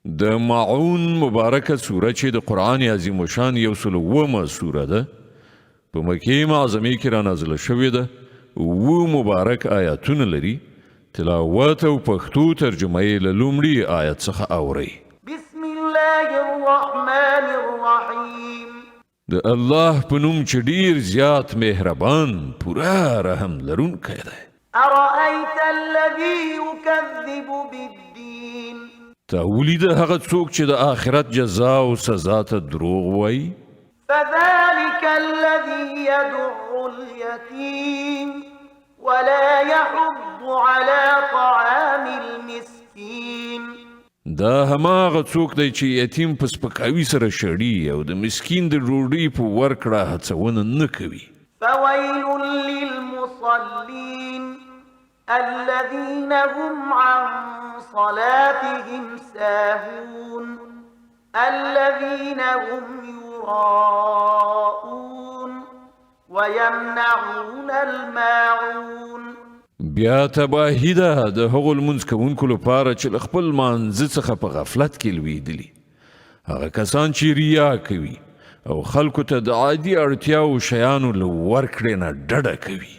د معون مبارکه سوره چې د قرآن عظیم الشان 107 سوره ده په مکې معظمې کې را نازله شوې ده. 7 مبارک آیاتونه لري. تلاوت او پښتو ترجمه یې له لومړي آیت څخه اورئ. بسم الله الرحمن الرحیم. د الله په نوم چې ډیر زیات مهربان پورا رحم لرونکی دی. ارأیت الذی یکذب بالدین. تا ولید هغه څوک چې د آخرت جزا او سزا ته دروغ وایي. فذلك الذي يدع اليتيم ولا يحض على طعام المسكين. دا هماغه څوک دی چې یتیم په سپکاوي سره شړي او د مسکین د ډوډۍ په ورکړه هڅونه نه کوي. فويل للمصلين الذين هم عن صلاتهم ساهون الذين هم يراءون ويمنعون الماعون. بیا تباهی ده د هغو لمونځ کوونکو لپاره چې له خپل مانځه څخه په غفلت کې لویدلي. هغه کسان چې ریا کوي او خلکو ته د عادي اړتیاو شیانو له ورکړې نه ډډه کوي.